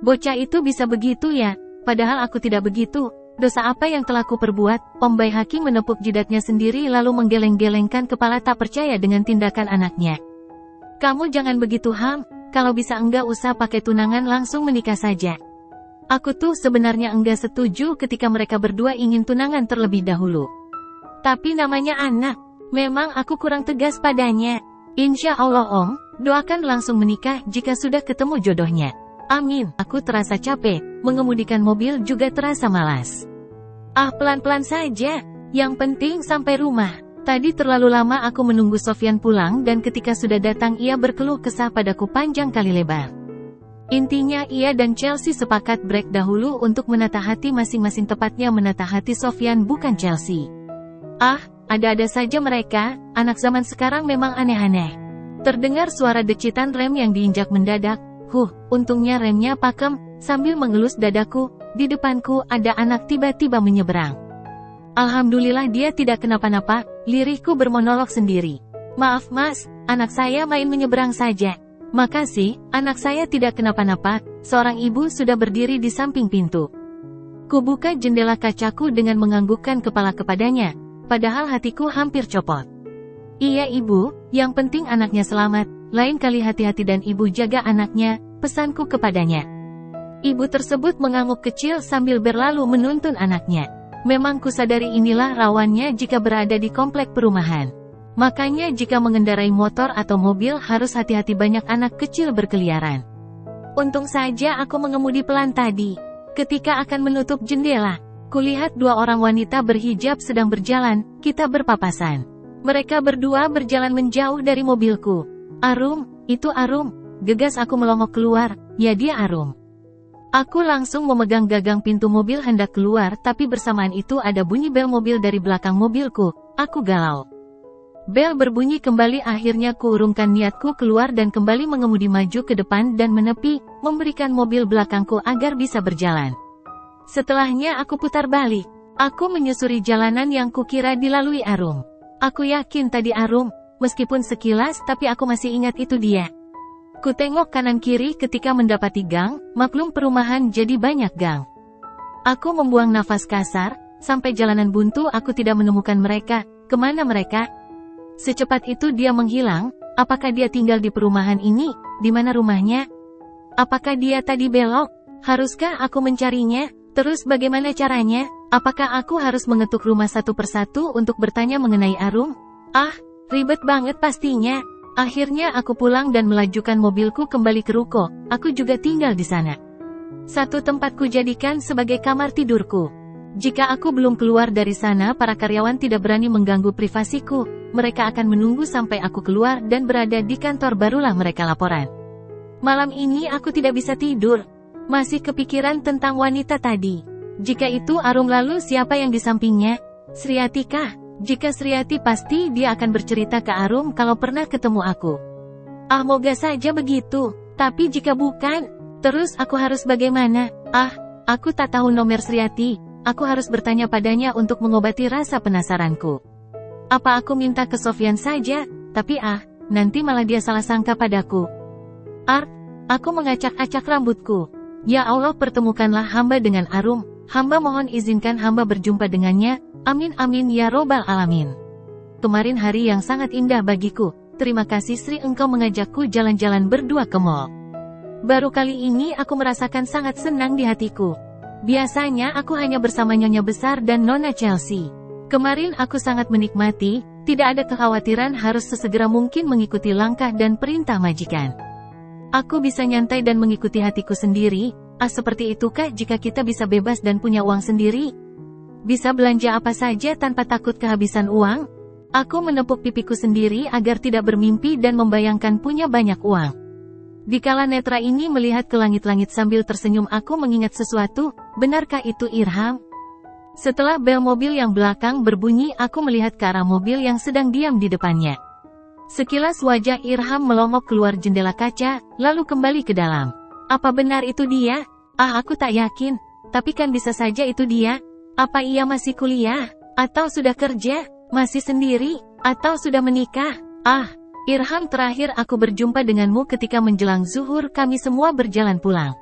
Bocah itu bisa begitu ya, padahal aku tidak begitu. Dosa apa yang telah kuperbuat? Om Bai Haki menepuk jidatnya sendiri lalu menggeleng-gelengkan kepala tak percaya dengan tindakan anaknya. Kamu jangan begitu Ham, kalau bisa enggak usah pakai tunangan langsung menikah saja. Aku tuh sebenarnya enggak setuju ketika mereka berdua ingin tunangan terlebih dahulu. Tapi namanya anak, memang aku kurang tegas padanya. Insya Allah Om, doakan langsung menikah jika sudah ketemu jodohnya. Amin. Aku terasa capek, mengemudikan mobil juga terasa malas. Pelan-pelan saja, yang penting sampai rumah. Tadi terlalu lama aku menunggu Sofyan pulang dan ketika sudah datang ia berkeluh kesah padaku panjang kali lebar. Intinya ia dan Chelsea sepakat break dahulu untuk menata hati masing-masing, tepatnya menata hati Sofyan bukan Chelsea. Ada-ada saja mereka, anak zaman sekarang memang aneh-aneh. Terdengar suara decitan rem yang diinjak mendadak. Untungnya remnya pakem, sambil mengelus dadaku, di depanku ada anak tiba-tiba menyeberang. Alhamdulillah dia tidak kenapa-napa, lirihku bermonolog sendiri. Maaf mas, anak saya main menyeberang saja. Makasih, anak saya tidak kenapa-napa, seorang ibu sudah berdiri di samping pintu. Kubuka jendela kacaku dengan menganggukkan kepala kepadanya, padahal hatiku hampir copot. Iya ibu, yang penting anaknya selamat. Lain kali hati-hati dan ibu jaga anaknya, pesanku kepadanya. Ibu tersebut mengangguk kecil sambil berlalu menuntun anaknya. Memang kusadari inilah rawannya jika berada di komplek perumahan. Makanya jika mengendarai motor atau mobil harus hati-hati, banyak anak kecil berkeliaran. Untung saja aku mengemudi pelan tadi. Ketika akan menutup jendela, kulihat dua orang wanita berhijab sedang berjalan, kita berpapasan. Mereka berdua berjalan menjauh dari mobilku. Arum, itu Arum, gegas aku melongok keluar, ya dia Arum. Aku langsung memegang gagang pintu mobil hendak keluar, tapi bersamaan itu ada bunyi bel mobil dari belakang mobilku, aku galau. Bel berbunyi kembali, akhirnya kuurungkan niatku keluar dan kembali mengemudi maju ke depan dan menepi, memberikan mobil belakangku agar bisa berjalan. Setelahnya aku putar balik, aku menyusuri jalanan yang kukira dilalui Arum. Aku yakin tadi Arum. Meskipun sekilas, tapi aku masih ingat itu dia. Ku tengok kanan kiri ketika mendapati gang, maklum perumahan jadi banyak gang. Aku membuang nafas kasar, sampai jalanan buntu aku tidak menemukan mereka. Kemana mereka? Secepat itu dia menghilang. Apakah dia tinggal di perumahan ini? Di mana rumahnya? Apakah dia tadi belok? Haruskah aku mencarinya? Terus bagaimana caranya? Apakah aku harus mengetuk rumah satu persatu untuk bertanya mengenai Arum? Ribet banget pastinya. Akhirnya aku pulang dan melajukan mobilku kembali ke ruko. Aku juga tinggal di sana. Satu tempat kujadikan sebagai kamar tidurku. Jika aku belum keluar dari sana, para karyawan tidak berani mengganggu privasiku. Mereka akan menunggu sampai aku keluar dan berada di kantor, barulah mereka laporan. Malam ini aku tidak bisa tidur. Masih kepikiran tentang wanita tadi. Jika itu Arum, lalu siapa yang di sampingnya? Sriati kah? Jika Sriati, pasti dia akan bercerita ke Arum kalau pernah ketemu aku. Moga saja begitu. Tapi jika bukan, terus aku harus bagaimana? Aku tak tahu nomor Sriati. Aku harus bertanya padanya untuk mengobati rasa penasaranku. Apa aku minta ke Sofyan saja? Tapi nanti malah dia salah sangka padaku. Aku mengacak-acak rambutku. Ya Allah, pertemukanlah hamba dengan Arum. Hamba mohon izinkan hamba berjumpa dengannya. Amin amin ya robbal alamin. Kemarin hari yang sangat indah bagiku. Terima kasih Sri, engkau mengajakku jalan-jalan berdua ke mall. Baru kali ini aku merasakan sangat senang di hatiku. Biasanya aku hanya bersama Nyonya Besar dan Nona Chelsea. Kemarin aku sangat menikmati, tidak ada kekhawatiran harus sesegera mungkin mengikuti langkah dan perintah majikan. Aku bisa nyantai dan mengikuti hatiku sendiri. Seperti itukah jika kita bisa bebas dan punya uang sendiri? Bisa belanja apa saja tanpa takut kehabisan uang? Aku menepuk pipiku sendiri agar tidak bermimpi dan membayangkan punya banyak uang. Dikala netra ini melihat ke langit-langit sambil tersenyum, aku mengingat sesuatu. Benarkah itu Irham? Setelah bel mobil yang belakang berbunyi, aku melihat ke arah mobil yang sedang diam di depannya. Sekilas wajah Irham melongok keluar jendela kaca, lalu kembali ke dalam. Apa benar itu dia? Aku tak yakin. Tapi kan bisa saja itu dia. Apa ia masih kuliah? Atau sudah kerja? Masih sendiri? Atau sudah menikah? Irham, terakhir aku berjumpa denganmu ketika menjelang zuhur, kami semua berjalan pulang.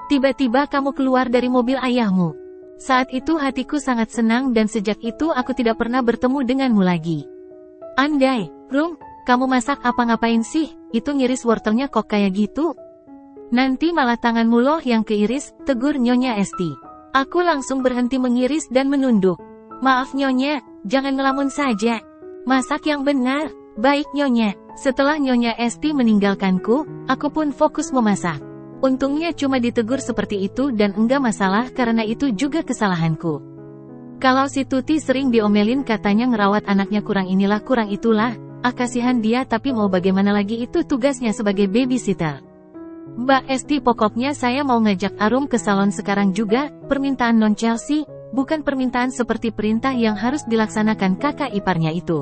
Tiba-tiba kamu keluar dari mobil ayahmu. Saat itu hatiku sangat senang dan sejak itu aku tidak pernah bertemu denganmu lagi. Andai, Rum, kamu masak apa ngapain sih? Itu ngiris wortelnya kok kayak gitu? Nanti malah tanganmu loh yang keiris, tegur Nyonya Esti. Aku langsung berhenti mengiris dan menunduk. Maaf Nyonya, jangan ngelamun saja. Masak yang benar. Baik Nyonya. Setelah Nyonya Esti meninggalkanku, aku pun fokus memasak. Untungnya cuma ditegur seperti itu dan enggak masalah karena itu juga kesalahanku. Kalau si Tuti sering diomelin katanya ngerawat anaknya kurang inilah kurang itulah, kasihan dia tapi mau bagaimana lagi itu tugasnya sebagai babysitter. Mbak Esti pokoknya saya mau ngajak Arum ke salon sekarang juga, permintaan non Chelsea, bukan permintaan seperti perintah yang harus dilaksanakan kakak iparnya itu.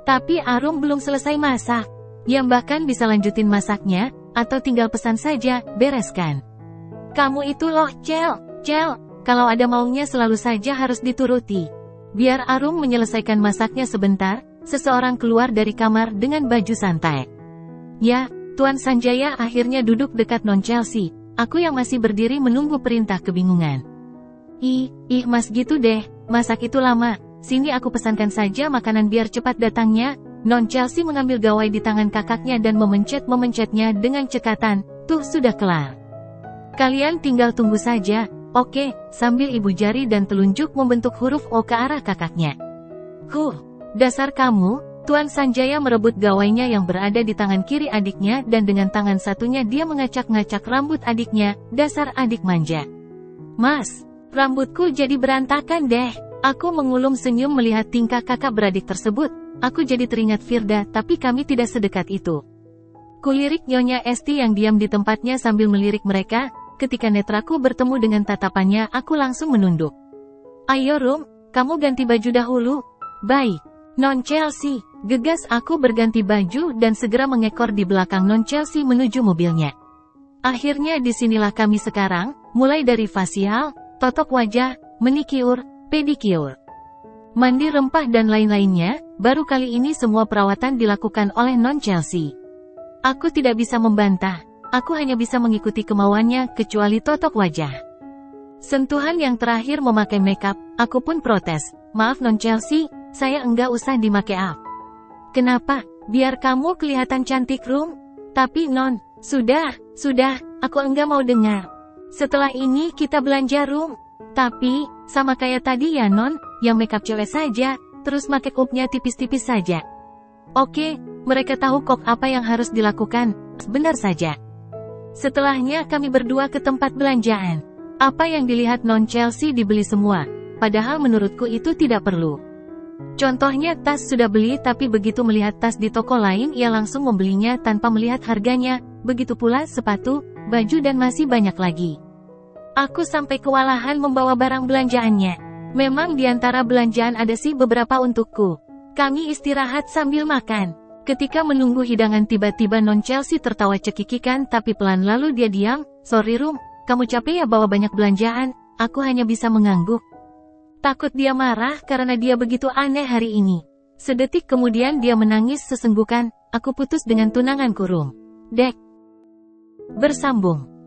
Tapi Arum belum selesai masak. Ya bahkan bisa lanjutin masaknya, atau tinggal pesan saja, bereskan. Kamu itu loh, Cel, kalau ada maunya selalu saja harus dituruti. Biar Arum menyelesaikan masaknya sebentar, seseorang keluar dari kamar dengan baju santai. Ya, Tuan Sanjaya akhirnya duduk dekat non Chelsea, aku yang masih berdiri menunggu perintah kebingungan. Ih mas gitu deh, masak itu lama, sini aku pesankan saja makanan biar cepat datangnya. Non Chelsea mengambil gawai di tangan kakaknya dan memencetnya dengan cekatan, tuh sudah kelar. Kalian tinggal tunggu saja, oke, sambil ibu jari dan telunjuk membentuk huruf O ke arah kakaknya. Dasar kamu, Tuan Sanjaya merebut gawainya yang berada di tangan kiri adiknya dan dengan tangan satunya dia mengacak-ngacak rambut adiknya, dasar adik manja. Mas, rambutku jadi berantakan deh. Aku mengulum senyum melihat tingkah kakak beradik tersebut. Aku jadi teringat Firda, tapi kami tidak sedekat itu. Kulirik Nyonya Esti yang diam di tempatnya sambil melirik mereka, ketika netraku bertemu dengan tatapannya aku langsung menunduk. Ayo Rum, kamu ganti baju dahulu. Baik, Non Chelsea, gegas aku berganti baju dan segera mengekor di belakang Non Chelsea menuju mobilnya. Akhirnya disinilah kami sekarang, mulai dari fasial, totok wajah, manikyur, pedikyur, mandi rempah dan lain-lainnya, baru kali ini semua perawatan dilakukan oleh non Chelsea. Aku tidak bisa membantah, aku hanya bisa mengikuti kemauannya kecuali totok wajah. Sentuhan yang terakhir memakai makeup, aku pun protes, maaf non Chelsea, saya enggak usah di make up. Kenapa? Biar kamu kelihatan cantik Rum? Tapi non, sudah, aku enggak mau dengar. Setelah ini kita belanja Rum. Tapi, sama kayak tadi ya non, yang makeup cewek saja, terus make upnya tipis-tipis saja. Oke, mereka tahu kok apa yang harus dilakukan, benar saja. Setelahnya kami berdua ke tempat belanjaan. Apa yang dilihat non Chelsea dibeli semua, padahal menurutku itu tidak perlu. Contohnya tas sudah beli tapi begitu melihat tas di toko lain ia langsung membelinya tanpa melihat harganya, begitu pula sepatu, baju dan masih banyak lagi. Aku sampai kewalahan membawa barang belanjaannya. Memang di antara belanjaan ada sih beberapa untukku. Kami istirahat sambil makan. Ketika menunggu hidangan tiba-tiba non Chelsea tertawa cekikikan tapi pelan lalu dia diam. Sorry Rum, kamu capek ya bawa banyak belanjaan, aku hanya bisa mengangguk. Takut dia marah karena dia begitu aneh hari ini. Sedetik kemudian dia menangis sesenggukan, aku putus dengan tunanganku Rum. Dek. Bersambung.